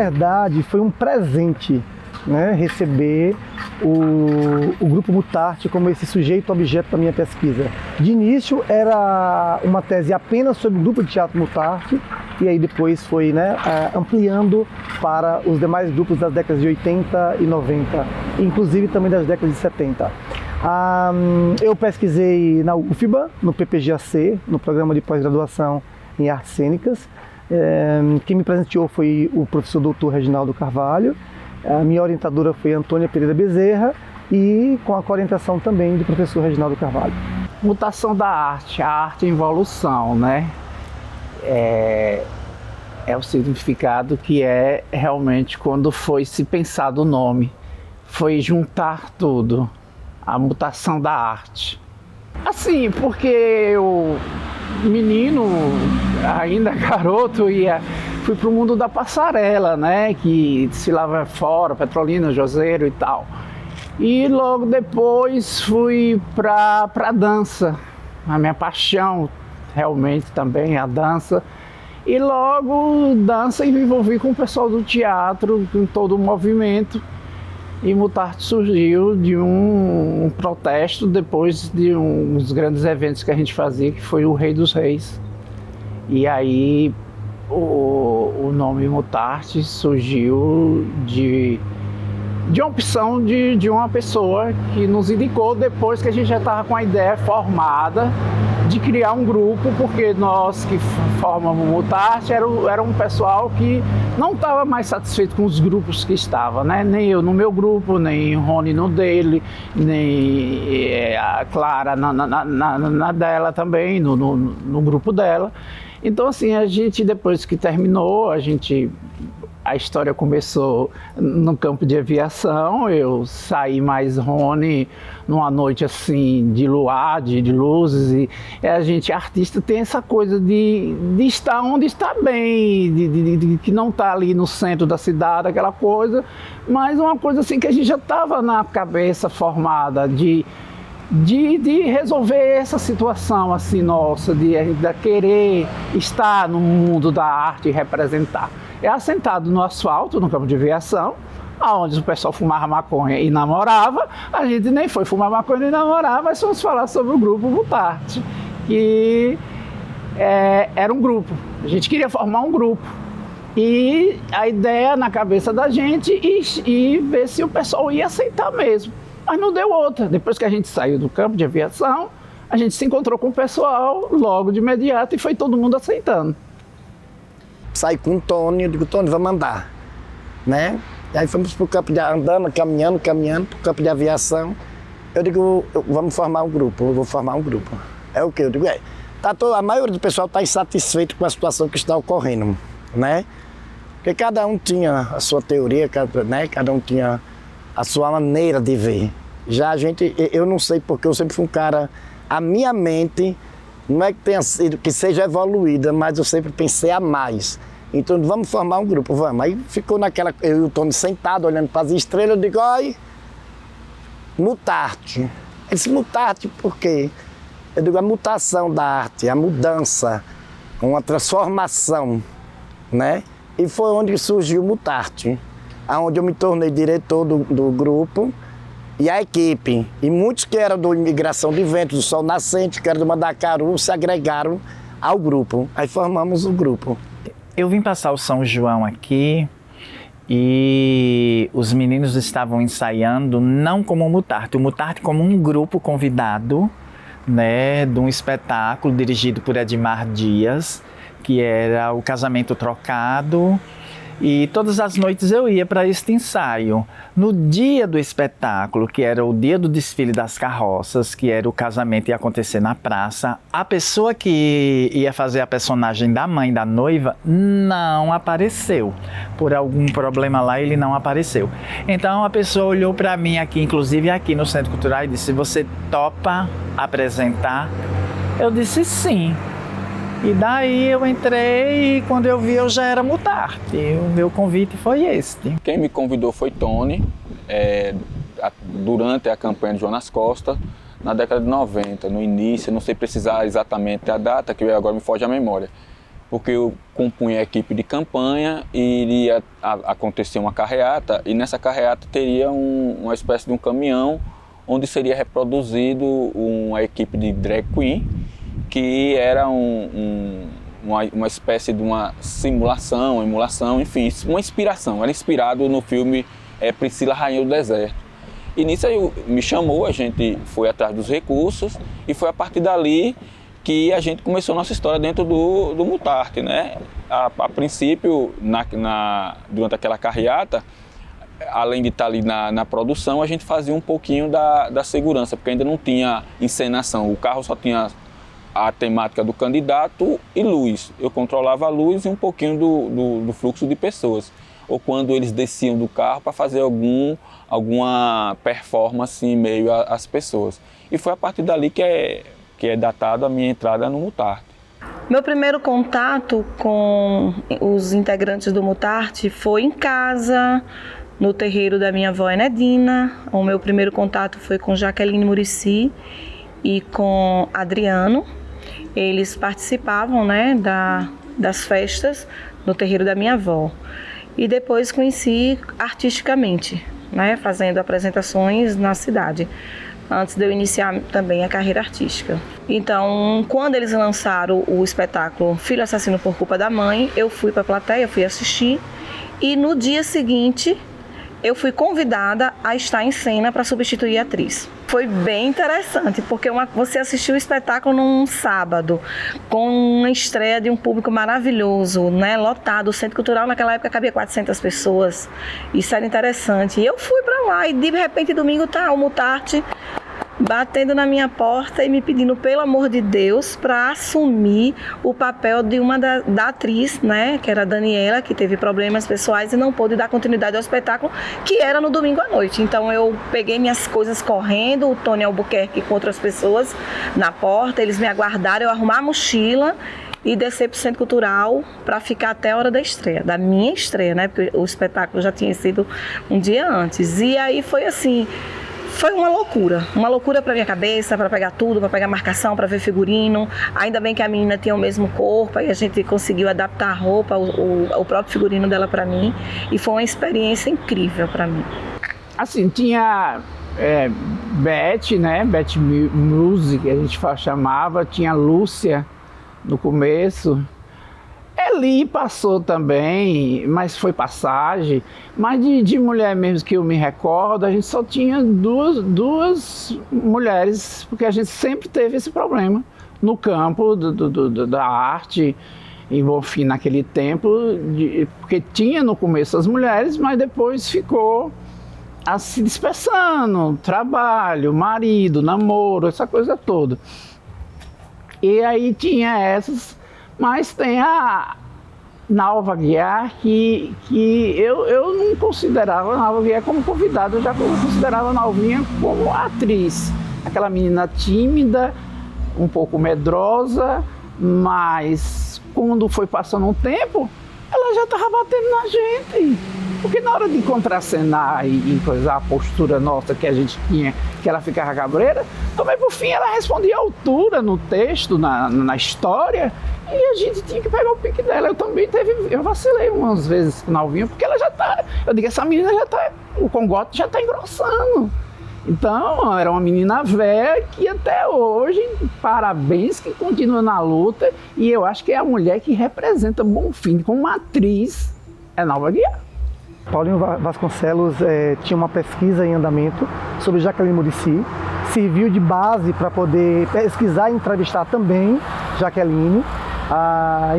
verdade, foi um presente, né, receber o Grupo Mutarte como esse sujeito objeto da minha pesquisa. De início era uma tese apenas sobre o Grupo de Teatro Mutarte, e aí depois foi, né, ampliando para os demais grupos das décadas de 80 e 90, inclusive também das décadas de 70. Eu pesquisei na UFBA, no PPGAC, no Programa de Pós-Graduação em Artes Cênicas. Quem me presenteou foi o professor Dr. Reginaldo Carvalho. A minha orientadora foi Antônia Pereira Bezerra e com a orientação também do professor Reginaldo Carvalho. Mutação da arte, a arte em evolução, né? É o significado que é realmente quando foi se pensado o nome, foi juntar tudo, a mutação da arte. Assim, porque eu, menino, ainda garoto, fui para o mundo da passarela, né, que se lava fora, Petrolina, Juazeiro e tal. E logo depois fui para a dança, a minha paixão realmente também, a dança. E logo dança e me envolvi com o pessoal do teatro, com todo o movimento. E Mutarte surgiu de um protesto depois de uns grandes eventos que a gente fazia, que foi o Rei dos Reis. E aí o nome Mutarte surgiu de uma opção de uma pessoa que nos indicou depois que a gente já estava com a ideia formada de criar um grupo, porque nós que formamos o Mutarte era um pessoal que não estava mais satisfeito com os grupos que estava, né? Nem eu no meu grupo, nem o Rony no dele, nem a Clara na dela também, no grupo dela. Então assim, a gente depois que terminou, a história começou no campo de aviação. Eu saí mais Rony numa noite assim de luar, de luzes, e a gente, artista, tem essa coisa de estar onde está bem, de que não está ali no centro da cidade, aquela coisa, mas uma coisa assim que a gente já estava na cabeça formada de resolver essa situação assim nossa, de querer estar no mundo da arte e representar. Assentado no asfalto, no campo de aviação, onde o pessoal fumava maconha e namorava. A gente nem foi fumar maconha e namorar, mas fomos falar sobre o grupo Mutarte, que era um grupo. A gente queria formar um grupo. E a ideia na cabeça da gente e ver se o pessoal ia aceitar mesmo. Mas não deu outra. Depois que a gente saiu do campo de aviação, a gente se encontrou com o pessoal logo de imediato e foi todo mundo aceitando. Saí com o Tony, eu digo, Tony, vamos andar, né? E aí fomos pro campo andando, caminhando pro campo de aviação. Eu digo, vamos formar um grupo, eu vou formar um grupo. É o quê? Eu digo, a maioria do pessoal está insatisfeito com a situação que está ocorrendo, né? Porque cada um tinha a sua teoria, né? Cada um tinha a sua maneira de ver. Já eu não sei porque eu sempre fui um cara, a minha mente não é que tenha sido, que seja evoluída, mas eu sempre pensei a mais. Então vamos formar um grupo, vamos. Aí ficou naquela, eu e o Tony sentado olhando para as estrelas, eu digo, oi, Mutarte. Ele disse, Mutarte por quê? Eu digo, a mutação da arte, a mudança, uma transformação, né? E foi onde surgiu o Mutarte, onde eu me tornei diretor do grupo e a equipe. E muitos que eram do Imigração de Ventos, do Sol Nascente, que eram do Mandacaru, se agregaram ao grupo. Aí formamos o grupo. Eu vim passar o São João aqui e os meninos estavam ensaiando não como o Mutarte como um grupo convidado, né, de um espetáculo dirigido por Edmar Dias, que era o Casamento Trocado. E todas as noites eu ia para este ensaio. No dia do espetáculo, que era o dia do desfile das carroças, que era o casamento ia acontecer na praça, a pessoa que ia fazer a personagem da mãe da noiva não apareceu. Por algum problema lá, ele não apareceu. Então a pessoa olhou para mim aqui, inclusive aqui no Centro Cultural, e disse, você topa apresentar? Eu disse sim. E daí eu entrei e quando eu vi eu já era Mutarte. O meu convite foi este. Quem me convidou foi Tony, durante a campanha de Jonas Costa, na década de 90, no início, não sei precisar exatamente a data, que agora me foge a memória. porque eu compunha a equipe de campanha e iria acontecer uma carreata, e nessa carreata teria uma espécie de um caminhão onde seria reproduzido uma equipe de drag queen, que era uma espécie de uma simulação, emulação, enfim, uma inspiração. Era inspirado no filme Priscila, Rainha do Deserto. E nisso aí me chamou, a gente foi atrás dos recursos e foi a partir dali que a gente começou a nossa história dentro do Mutarte, né? A princípio, durante aquela carreata, além de estar ali na produção, a gente fazia um pouquinho da segurança, porque ainda não tinha encenação. O carro só tinha a temática do candidato e luz. Eu controlava a luz e um pouquinho do fluxo de pessoas. Ou quando eles desciam do carro para fazer alguma performance em meio às pessoas. E foi a partir dali que é datado a minha entrada no Mutarte. Meu primeiro contato com os integrantes do Mutarte foi em casa, no terreiro da minha avó Enedina. O meu primeiro contato foi com Jaqueline Muricy e com Adriano. Eles participavam, né, das festas no terreiro da minha avó. E depois conheci artisticamente, né, fazendo apresentações na cidade, antes de eu iniciar também a carreira artística. Então, quando eles lançaram o espetáculo Filho Assassino por Culpa da Mãe, eu fui para a plateia, fui assistir, e no dia seguinte eu fui convidada a estar em cena para substituir a atriz. Foi bem interessante, porque você assistiu o espetáculo num sábado, com uma estreia de um público maravilhoso, né, lotado. O Centro Cultural naquela época cabia 400 pessoas. Isso era interessante. E eu fui para lá e de repente domingo tá o Mutarte batendo na minha porta e me pedindo, pelo amor de Deus, para assumir o papel de uma da atriz, né, que era a Daniela, que teve problemas pessoais e não pôde dar continuidade ao espetáculo, que era no domingo à noite. Então eu peguei minhas coisas correndo, o Tony Albuquerque com outras pessoas na porta, eles me aguardaram, eu arrumar a mochila e descer para o Centro Cultural para ficar até a hora da estreia, da minha estreia, né, porque o espetáculo já tinha sido um dia antes. E aí foi assim, foi uma loucura para minha cabeça, para pegar tudo, para pegar marcação, para ver figurino. Ainda bem que a menina tinha o mesmo corpo, aí a gente conseguiu adaptar a roupa, o próprio figurino dela para mim, e foi uma experiência incrível para mim. Assim, tinha Beth, né? Beth Music, a gente chamava, tinha Lúcia no começo. Eli passou também, mas foi passagem. Mas de mulher mesmo que eu me recordo, a gente só tinha duas mulheres, porque a gente sempre teve esse problema no campo da arte, em Bonfim naquele tempo, porque tinha no começo as mulheres, mas depois ficou se dispersando, trabalho, marido, namoro, essa coisa toda. E aí tinha essas. Mas tem a Nalva Guiar, que eu não considerava a Nalva Guiar como convidada, eu já considerava a Nalvinha como atriz. Aquela menina tímida, um pouco medrosa, mas quando foi passando um tempo, ela já estava batendo na gente. Porque na hora de contracenar e coisar a postura nossa que a gente tinha, que ela ficava cabreira, também por fim ela respondia à altura no texto, na história, e a gente tinha que pegar o pique dela. Eu vacilei umas vezes com a Nalvinha, porque ela já tá, eu digo, essa menina já tá, o congote já tá engrossando. Então, era uma menina velha que até hoje, parabéns, que continua na luta, e eu acho que é a mulher que representa Bonfim como atriz, é Nalva Guiar. Paulinho Vasconcelos tinha uma pesquisa em andamento sobre Jaqueline Muricy, serviu de base para poder pesquisar e entrevistar também Jaqueline,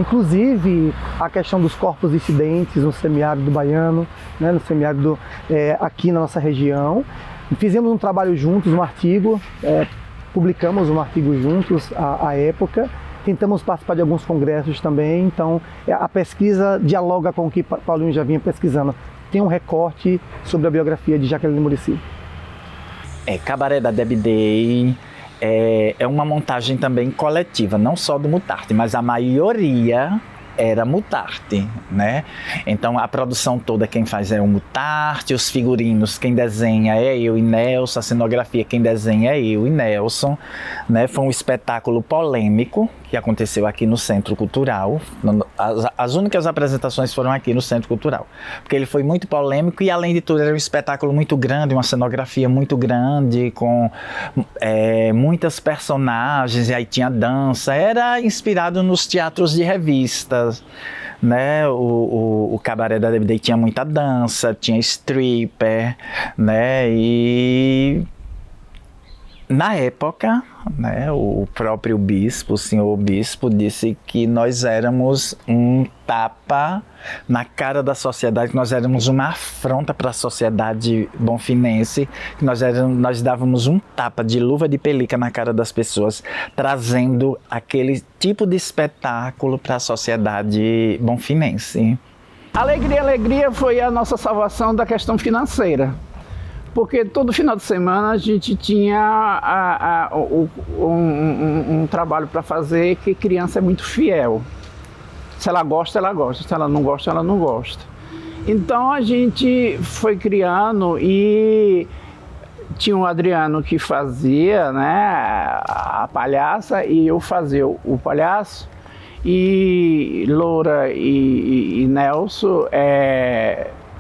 inclusive a questão dos corpos dissidentes no semiárido baiano, né, no semiárido aqui na nossa região. Fizemos um trabalho juntos, um artigo, publicamos um artigo juntos à época. Tentamos participar de alguns congressos também, então a pesquisa dialoga com o que Paulinho já vinha pesquisando. Tem um recorte sobre a biografia de Jaqueline Muricy. Cabaré da Debbie Day é uma montagem também coletiva, não só do Mutarte, mas a maioria era Mutarte, né? Então a produção toda quem faz é o Mutarte, os figurinos quem desenha é eu e Nelson, a cenografia quem desenha é eu e Nelson, né? Foi um espetáculo polêmico que aconteceu aqui no Centro Cultural. As únicas apresentações foram aqui no Centro Cultural, porque ele foi muito polêmico e, além de tudo, era um espetáculo muito grande, uma cenografia muito grande, com muitas personagens, e aí tinha dança. Era inspirado nos teatros de revistas, né? O Cabaré da DVD tinha muita dança, tinha stripper, né? E na época, né, o próprio bispo, o senhor bispo, disse que nós éramos um tapa na cara da sociedade, que nós éramos uma afronta para a sociedade bonfinense, que nós dávamos um tapa de luva de pelica na cara das pessoas, trazendo aquele tipo de espetáculo para a sociedade bonfinense. Alegria foi a nossa salvação da questão financeira. Porque todo final de semana a gente tinha um trabalho para fazer, que criança é muito fiel. Se ela gosta, ela gosta. Se ela não gosta, ela não gosta. Então a gente foi criando, e tinha o Adriano que fazia, né, a palhaça, e eu fazia o palhaço. E Loura e Nelson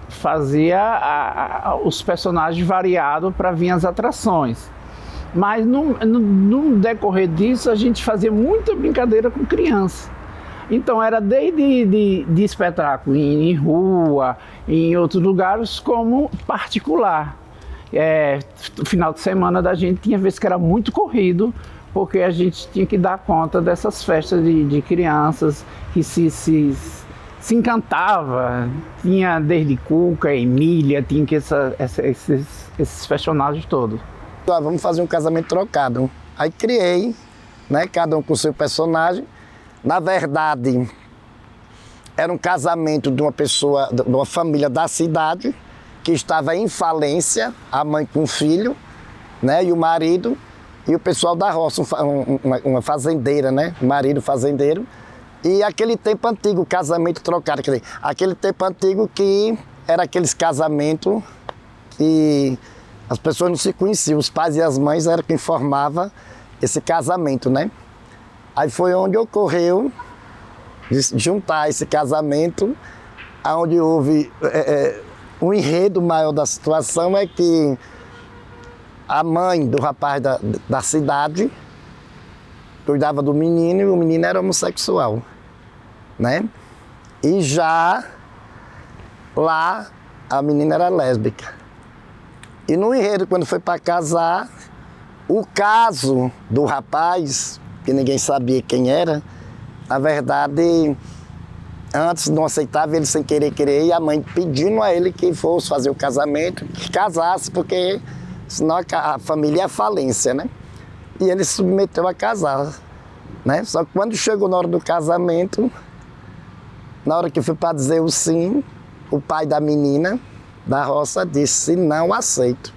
fazia os personagens variados para vir as atrações. Mas no decorrer disso a gente fazia muita brincadeira com criança. Então era desde de espetáculo em rua, em outros lugares, como particular. O final de semana da gente tinha vezes que era muito corrido, porque a gente tinha que dar conta dessas festas de crianças que se encantava. Tinha desde Cuca, Emília, tinha que esses personagens todos. Vamos fazer um casamento trocado. Aí criei, né, cada um com o seu personagem. Na verdade, era um casamento de uma pessoa, de uma família da cidade, que estava em falência, a mãe com o filho, né, e o marido, e o pessoal da roça, uma fazendeira, né, o marido fazendeiro. E aquele tempo antigo, casamento trocado, quer dizer, aquele tempo antigo que era aqueles casamentos que as pessoas não se conheciam, os pais e as mães eram quem formava esse casamento, né? Aí foi onde ocorreu de juntar esse casamento, onde houve um enredo maior da situação, é que a mãe do rapaz da cidade cuidava do menino, e o menino era homossexual, né? E já lá a menina era lésbica. E no enredo, quando foi para casar, o caso do rapaz, que ninguém sabia quem era, na verdade, antes não aceitava ele sem querer, e a mãe pedindo a ele que fosse fazer o casamento, que casasse, porque senão a família é falência, né? E ele se submeteu a casar, né? Só que quando chegou na hora do casamento, na hora que foi para dizer o sim, o pai da menina da roça disse: não aceito.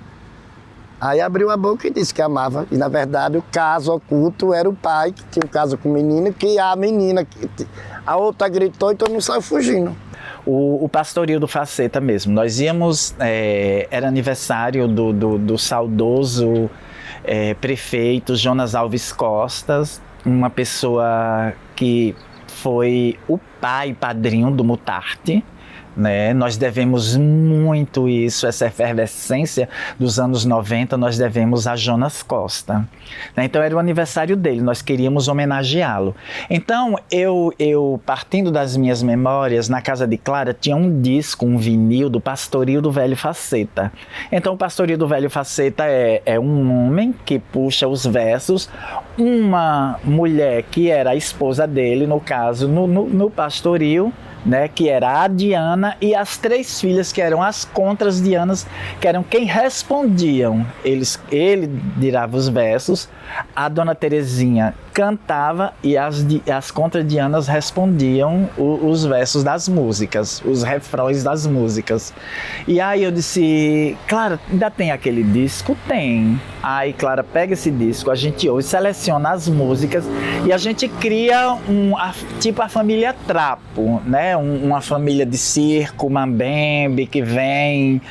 Aí abriu a boca e disse que amava. E na verdade o caso oculto era o pai, que tinha um caso com o menino, que a menina, a outra gritou e todo mundo saiu fugindo. O pastoril do Faceta mesmo, nós íamos, era aniversário do saudoso prefeito Jonas Alves Costas, uma pessoa que foi o pai e padrinho do Mutarte, né? Nós devemos muito isso, essa efervescência dos anos 90, nós devemos a Jonas Costa, né? Então era o aniversário dele, nós queríamos homenageá-lo. Então eu partindo das minhas memórias, na casa de Clara tinha um disco, um vinil do Pastoril do Velho Faceta. Então o Pastoril do Velho Faceta é um homem que puxa os versos, uma mulher que era a esposa dele, no caso, no Pastoril, né, que era a Diana, e as 3 filhas que eram as contras Dianas, que eram quem respondiam. Ele dirava os versos, a Dona Terezinha cantava e as contradianas respondiam os versos das músicas, os refrões das músicas. E aí eu disse, Clara, ainda tem aquele disco? Tem. Aí Clara pega esse disco, a gente ouve, seleciona as músicas e a gente cria tipo a família Trapo, né? Uma família de circo, mambembe, que vem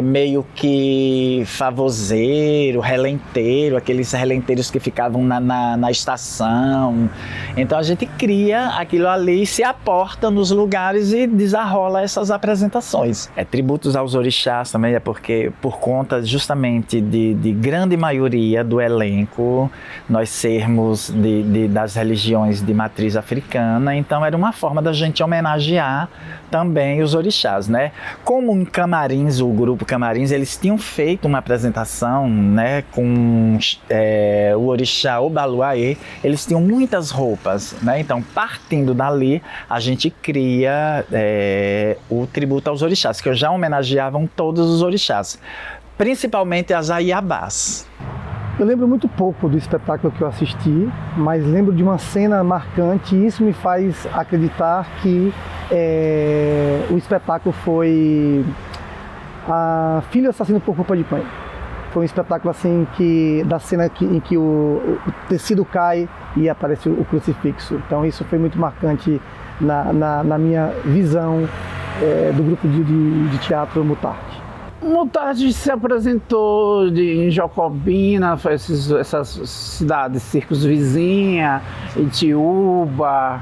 meio que favoseiro, relenteiro, aqueles relenteiros que ficavam na estação. Então a gente cria aquilo ali, se aporta nos lugares e desarrola essas apresentações. Tributos aos orixás também porque por conta justamente de grande maioria do elenco nós sermos das religiões de matriz africana, então era uma forma da gente homenagear também os orixás, né? Como em Camarins, o grupo Camarins, eles tinham feito uma apresentação, né, com o orixá Obaluaê, eles tinham muitas roupas, né? Então, partindo dali, a gente cria o tributo aos orixás, que já homenageavam todos os orixás, principalmente as aiabás. Eu lembro muito pouco do espetáculo que eu assisti, mas lembro de uma cena marcante e isso me faz acreditar que o espetáculo foi a Filho Assassino por Culpa de Pai. Foi um espetáculo assim da cena em que o tecido cai e aparece o crucifixo. Então isso foi muito marcante na minha visão do grupo de teatro Mutarte. Mutarte se apresentou em Jacobina, essas cidades, circos vizinhas, Itiúba,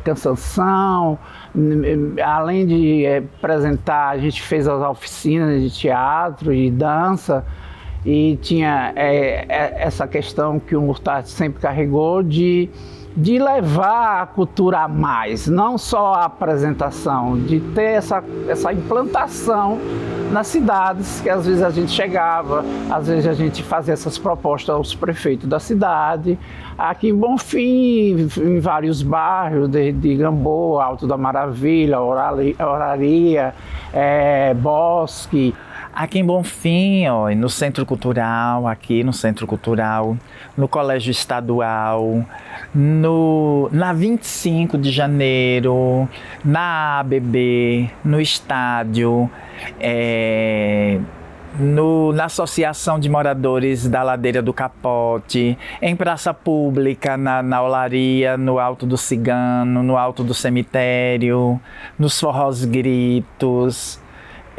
Cansanção. Além de apresentar, a gente fez as oficinas de teatro e dança e tinha essa questão que o Mutarte sempre carregou de levar a cultura a mais, não só a apresentação, de ter essa implantação nas cidades, que às vezes a gente chegava, às vezes a gente fazia essas propostas aos prefeitos da cidade, aqui em Bonfim, em vários bairros, de Gamboa, Alto da Maravilha, Oraria, Bosque. Aqui em Bonfim, no Centro Cultural, no Colégio Estadual, na 25 de Janeiro, na ABB, no estádio, na Associação de Moradores da Ladeira do Capote, em praça pública, na Olaria, no Alto do Cigano, no Alto do Cemitério, nos Forrós Gritos,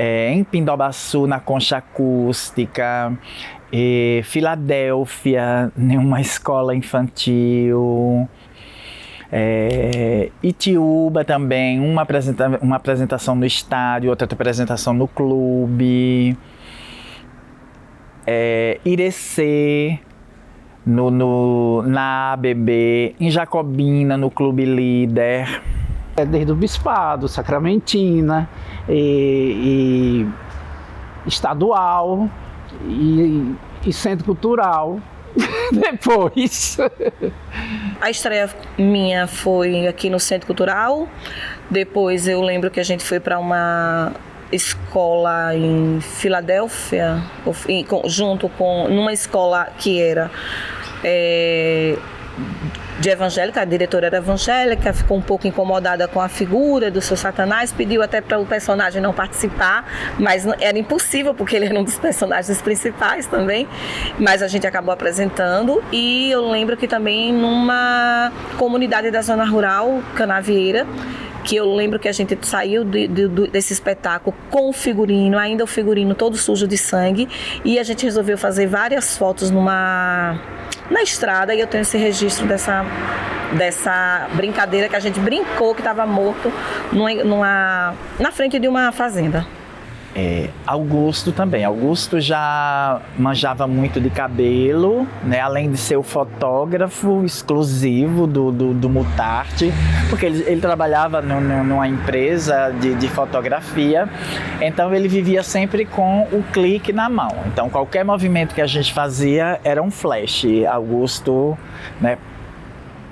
em Pindobaçu, na Concha Acústica, Filadélfia, em uma escola infantil, Itiúba também, uma apresentação no estádio, outra apresentação no clube, Irecê, na ABB, em Jacobina, no Clube Líder. Desde o Bispado, Sacramentina, e estadual e Centro Cultural. Depois. A estreia minha foi aqui no Centro Cultural. Depois eu lembro que a gente foi para uma escola em Filadélfia, numa escola que era de evangélica, a diretora era evangélica, ficou um pouco incomodada com a figura do seu Satanás, pediu até para o personagem não participar, mas era impossível porque ele era um dos personagens principais também, mas a gente acabou apresentando. E eu lembro que também numa comunidade da zona rural, Canavieira, que eu lembro que a gente saiu desse espetáculo com o figurino, ainda o figurino todo sujo de sangue, e a gente resolveu fazer várias fotos na estrada, e eu tenho esse registro dessa brincadeira que a gente brincou que estava morto na frente de uma fazenda. Augusto também. Augusto já manjava muito de cabelo, né? Além de ser o fotógrafo exclusivo do Mutarte, porque ele trabalhava numa empresa de fotografia, então ele vivia sempre com o clique na mão. Então qualquer movimento que a gente fazia era um flash. Augusto, né,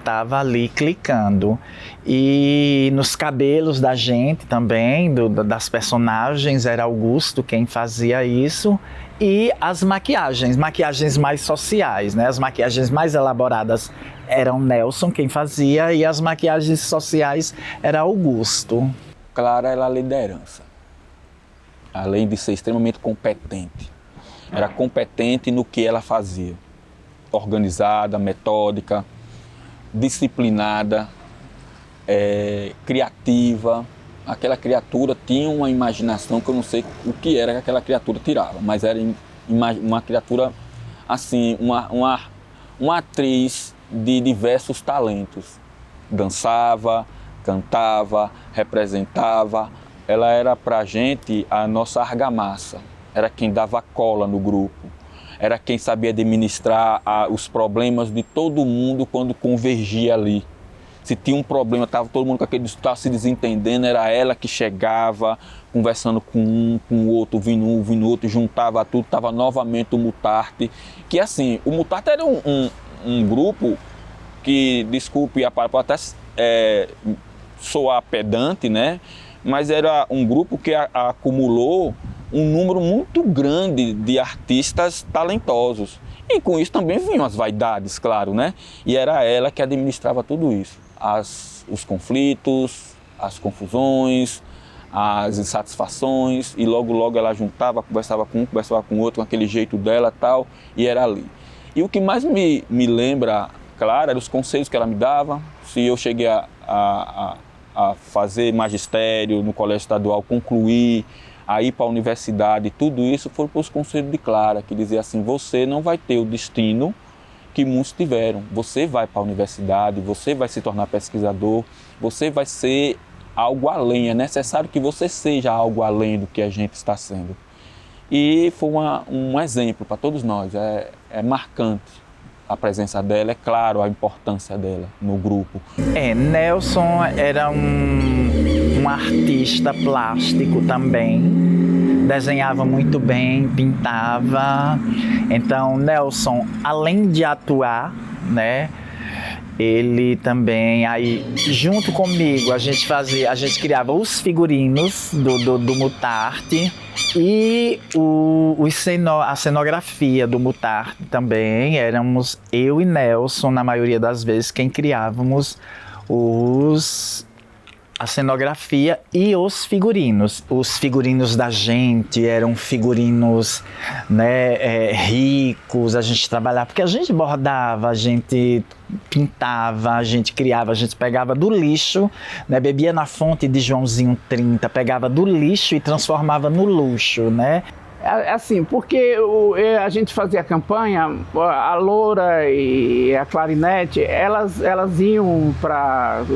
estava ali clicando. E nos cabelos da gente também, das personagens, era Augusto quem fazia isso. E as maquiagens mais sociais, né? As maquiagens mais elaboradas eram Nelson quem fazia e as maquiagens sociais era Augusto. Clara era a liderança, além de ser extremamente competente. Era competente no que ela fazia. Organizada, metódica, disciplinada, criativa. Aquela criatura tinha uma imaginação que eu não sei o que era que aquela criatura tirava, mas era uma criatura assim, uma atriz de diversos talentos. Dançava, cantava, representava. Ela era pra gente a nossa argamassa, era quem dava cola no grupo, era quem sabia administrar os problemas de todo mundo quando convergia ali. Se tinha um problema, estava todo mundo com aquele estava se desentendendo, era ela que chegava, conversando com um, com o outro, vindo outro, juntava tudo, estava novamente o Mutarte. Que assim, o Mutarte era um grupo que, desculpe a palavra, pode até soar pedante, né? Mas era um grupo que acumulou um número muito grande de artistas talentosos. E com isso também vinham as vaidades, claro, né? E era ela que administrava tudo isso. Os conflitos, as confusões, as insatisfações, e logo ela juntava, conversava com um, conversava com o outro, com aquele jeito dela e tal, e era ali. E o que mais me lembra, claro, eram os conselhos que ela me dava. Se eu cheguei a fazer magistério no colégio estadual, concluir, a ir para a universidade, tudo isso foi para os conselhos de Clara, que dizia assim: você não vai ter o destino que muitos tiveram, você vai para a universidade, você vai se tornar pesquisador, você vai ser algo além, é necessário que você seja algo além do que a gente está sendo. E foi um exemplo para todos nós, é marcante a presença dela, é claro a importância dela no grupo. Nelson era um artista plástico também, desenhava muito bem, pintava. Então Nelson, além de atuar, né, ele também, aí junto comigo, a gente criava os figurinos do Mutarte e a cenografia do Mutarte também. Éramos eu e Nelson, na maioria das vezes, quem criávamos a cenografia e os figurinos. Os figurinos da gente eram figurinos, né, ricos, a gente trabalhava, porque a gente bordava, a gente pintava, a gente criava, a gente pegava do lixo, né, bebia na fonte de Joãozinho 30, pegava do lixo e transformava no luxo, né? Assim, porque a gente fazia a campanha, a Loura e a Clarinete, elas iam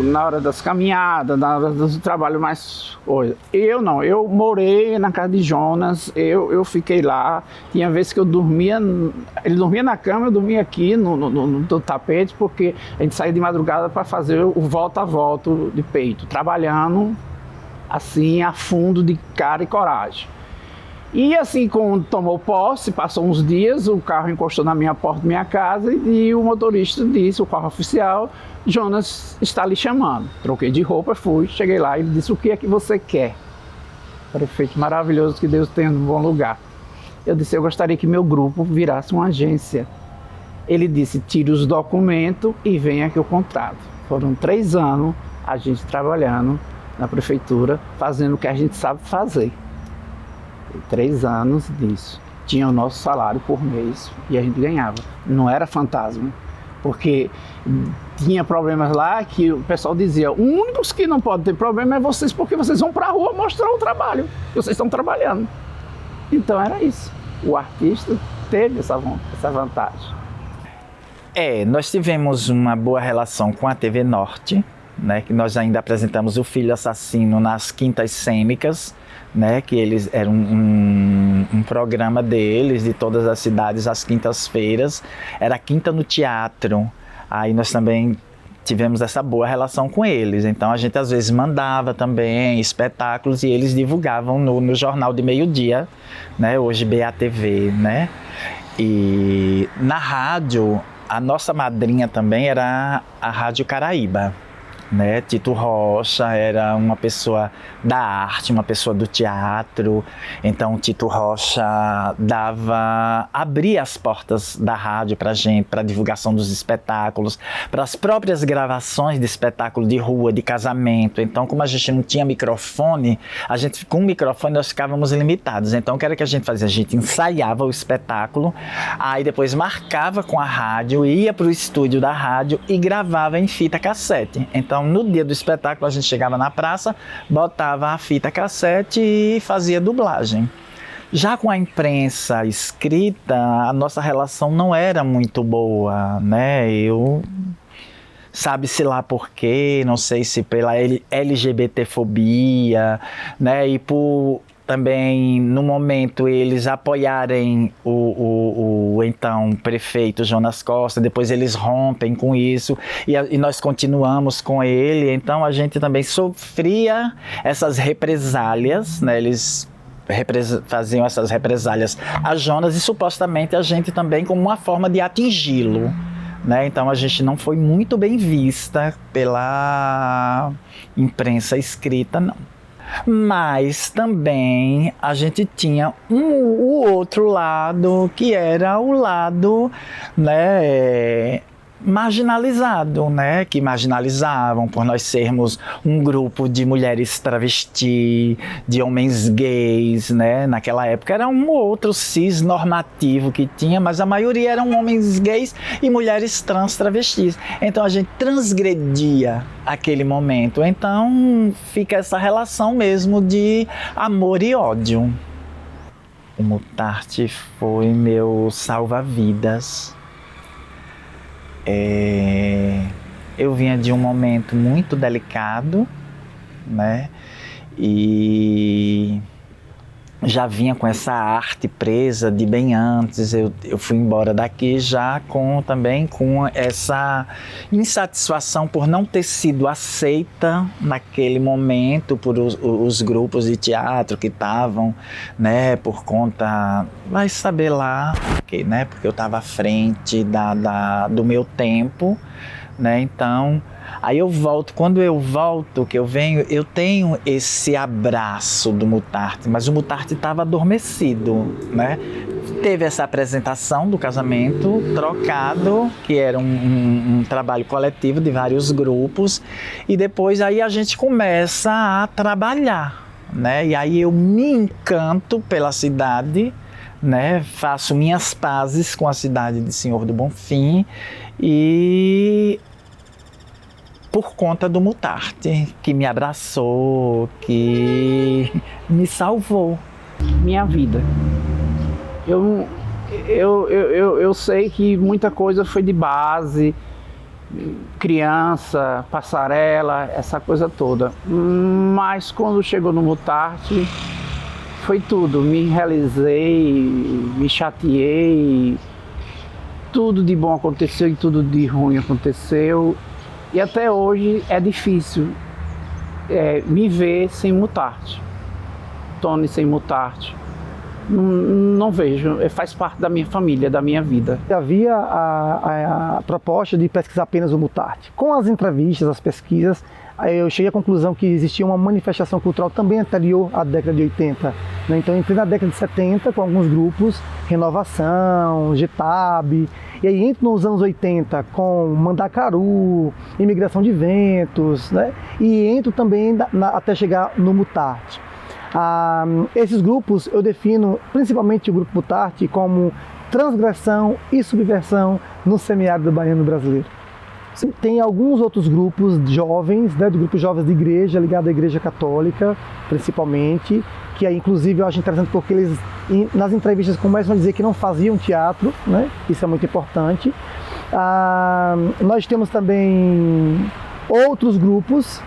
na hora das caminhadas, na hora do trabalho mais coisa. Eu não, eu morei na casa de Jonas, eu fiquei lá, tinha vezes que eu dormia, ele dormia na cama, eu dormia aqui no tapete, porque a gente saía de madrugada para fazer o volta a volta de peito, trabalhando assim a fundo, de cara e coragem. E assim, quando tomou posse, passou uns dias, o carro encostou na minha porta da minha casa e o motorista disse, o carro oficial: Jonas está lhe chamando. Troquei de roupa, fui, cheguei lá e ele disse: o que é que você quer? Prefeito maravilhoso, que Deus tenha um bom lugar. Eu disse: eu gostaria que meu grupo virasse uma agência. Ele disse: tire os documentos e venha aqui o contrato. Foram 3 anos a gente trabalhando na prefeitura, fazendo o que a gente sabe fazer. 3 anos disso. Tinha o nosso salário por mês e a gente ganhava. Não era fantasma, porque tinha problemas lá que o pessoal dizia: os únicos que não podem ter problema é vocês, porque vocês vão para a rua mostrar o trabalho, vocês estão trabalhando. Então era isso. O artista teve essa vantagem. Nós tivemos uma boa relação com a TV Norte, né, que nós ainda apresentamos o Filho Assassino nas quintas cênicas, né, que eles eram um programa deles, de todas as cidades, às quintas-feiras. Era quinta no teatro. Aí nós também tivemos essa boa relação com eles. Então a gente às vezes mandava também espetáculos e eles divulgavam no Jornal de Meio-Dia, né, hoje BATV, né? E na rádio a nossa madrinha também era a Rádio Caraíba, né? Tito Rocha era uma pessoa da arte, uma pessoa do teatro. Então Tito Rocha abria as portas da rádio para gente, para divulgação dos espetáculos, para as próprias gravações de espetáculo de rua, de casamento. Então, como a gente não tinha microfone, com o microfone nós ficávamos limitados. Então, o que era que a gente fazia? A gente ensaiava o espetáculo, aí depois marcava com a rádio, ia para o estúdio da rádio e gravava em fita cassete. Então, no dia do espetáculo, a gente chegava na praça, botava a fita cassete e fazia dublagem. Já com a imprensa escrita, a nossa relação não era muito boa, né? Sabe-se lá por quê, não sei se pela LGBTfobia, né? E por também, no momento, eles apoiarem o então prefeito Jonas Costa, depois eles rompem com isso e nós continuamos com ele. Então a gente também sofria essas represálias, né? Eles faziam essas represálias a Jonas e supostamente a gente também como uma forma de atingi-lo, né? Então a gente não foi muito bem vista pela imprensa escrita, não. Mas também a gente tinha o outro lado, que era o lado, né, marginalizado, né, que marginalizavam por nós sermos um grupo de mulheres travesti, de homens gays, né, naquela época era um outro cis normativo que tinha, mas a maioria eram homens gays e mulheres trans travestis, então a gente transgredia aquele momento, então fica essa relação mesmo de amor e ódio. O Mutarte foi meu salva-vidas. Eu vinha de um momento muito delicado, né? E já vinha com essa arte presa de bem antes. Eu fui embora daqui já também com essa insatisfação por não ter sido aceita naquele momento por os grupos de teatro que estavam, né, por conta, vai saber lá, né, porque eu estava à frente do meu tempo, né, então aí eu volto, quando eu volto, que eu venho, eu tenho esse abraço do Mutarte, mas o Mutarte estava adormecido, né? Teve essa apresentação do casamento trocado, que era um trabalho coletivo de vários grupos, e depois aí a gente começa a trabalhar, né? E aí eu me encanto pela cidade, né? Faço minhas pazes com a cidade de Senhor do Bonfim e por conta do Mutarte, que me abraçou, que me salvou. Minha vida. Eu sei que muita coisa foi de base, criança, passarela, essa coisa toda. Mas quando chegou no Mutarte, foi tudo. Me realizei, me chateei, tudo de bom aconteceu e tudo de ruim aconteceu. E até hoje é difícil me ver sem Mutarte. Tony sem Mutarte. Não vejo, faz parte da minha família, da minha vida. Havia a proposta de pesquisar apenas o Mutarte. Com as entrevistas, as pesquisas, eu cheguei à conclusão que existia uma manifestação cultural também anterior à década de 80. Né? Então entrei na década de 70 com alguns grupos, Renovação, GTAB, e aí entro nos anos 80 com Mandacaru, Imigração de Ventos, né? E entro também até chegar no Mutarte. Esses grupos eu defino principalmente o grupo Mutarte como transgressão e subversão no semiárido baiano brasileiro. Tem alguns outros grupos jovens, né, do grupo Jovens de Igreja, ligado à Igreja Católica, principalmente, que aí, inclusive, eu acho interessante porque eles, nas entrevistas, começam a dizer que não faziam teatro, né? Isso é muito importante. Nós temos também outros grupos,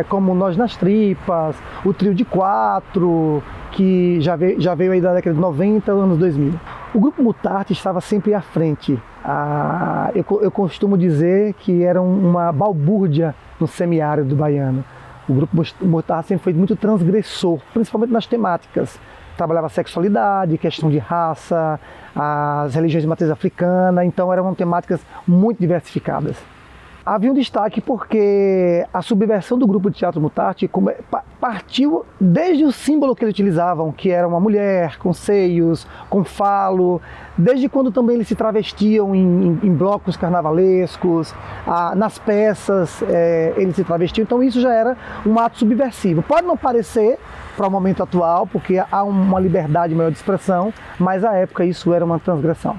como Nós nas Tripas, o Trio de Quatro, que já veio aí da década de 90, anos 2000. O grupo Mutarte estava sempre à frente. Eu costumo dizer que era uma balbúrdia no semiárido baiano. O grupo Mutarte sempre foi muito transgressor, principalmente nas temáticas. trabalhava sexualidade, questão de raça, as religiões de matriz africana, então eram temáticas muito diversificadas. Havia um destaque porque a subversão do grupo de teatro Mutarte partiu desde o símbolo que eles utilizavam, que era uma mulher com seios, com falo, desde quando também eles se travestiam em blocos carnavalescos, nas peças eles se travestiam, então isso já era um ato subversivo. Pode não parecer para o momento atual, porque há uma liberdade maior de expressão, mas à época isso era uma transgressão.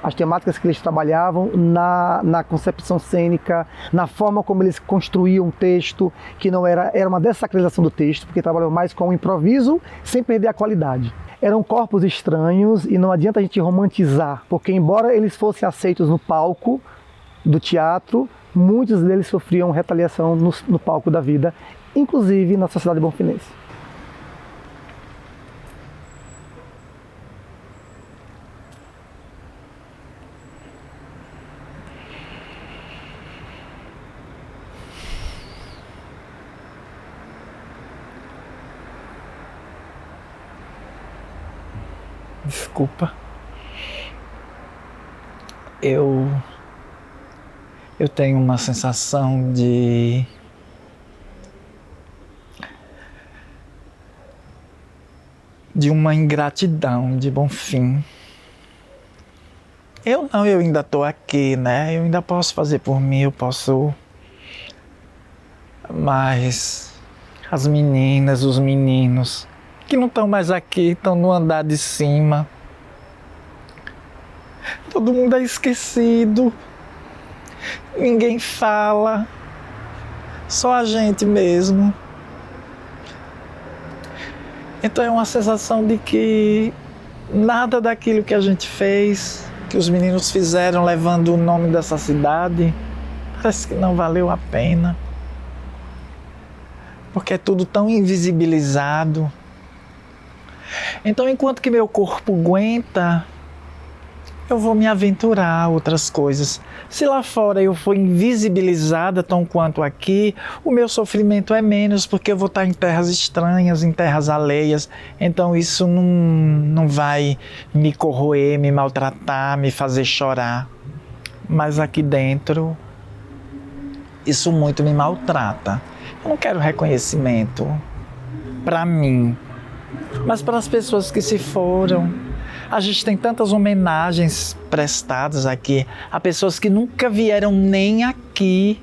As temáticas que eles trabalhavam na concepção cênica, na forma como eles construíam o texto, que não era uma dessacralização do texto, porque trabalhavam mais com o improviso, sem perder a qualidade. Eram corpos estranhos e não adianta a gente romantizar, porque embora eles fossem aceitos no palco do teatro, muitos deles sofriam retaliação no palco da vida, inclusive na sociedade bonfinense. Desculpa. Eu tenho uma sensação de uma ingratidão de Bonfim. Eu ainda estou aqui, né? Eu ainda posso fazer por mim, eu posso. Mas as meninas, os meninos que não estão mais aqui, estão no andar de cima. Todo mundo é esquecido. Ninguém fala. Só a gente mesmo. Então é uma sensação de que nada daquilo que a gente fez, que os meninos fizeram levando o nome dessa cidade, parece que não valeu a pena. Porque é tudo tão invisibilizado. Então, enquanto que meu corpo aguenta, eu vou me aventurar a outras coisas. Se lá fora eu for invisibilizada tão quanto aqui, o meu sofrimento é menos, porque eu vou estar em terras estranhas, em terras alheias. Então isso não vai me corroer, me maltratar, me fazer chorar. Mas aqui dentro, isso muito me maltrata. Eu não quero reconhecimento para mim, mas para as pessoas que se foram. A gente tem tantas homenagens prestadas aqui a pessoas que nunca vieram nem aqui.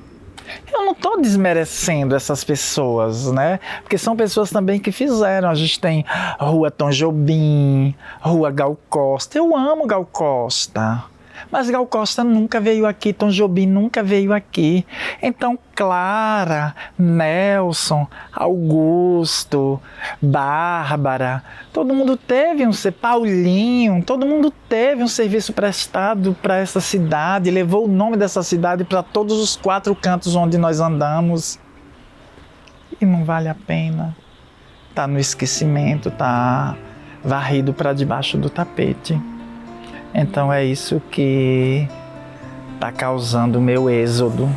Eu não estou desmerecendo essas pessoas, né? Porque são pessoas também que fizeram. A gente tem Rua Tom Jobim, Rua Gal Costa. Eu amo Gal Costa. Mas Gal Costa nunca veio aqui, Tom Jobim nunca veio aqui. Então, Clara, Nelson, Augusto, Bárbara, todo mundo teve Paulinho, todo mundo teve um serviço prestado para essa cidade, levou o nome dessa cidade para todos os 4 cantos onde nós andamos. E não vale a pena. Tá no esquecimento, tá varrido para debaixo do tapete. Então é isso que está causando o meu êxodo.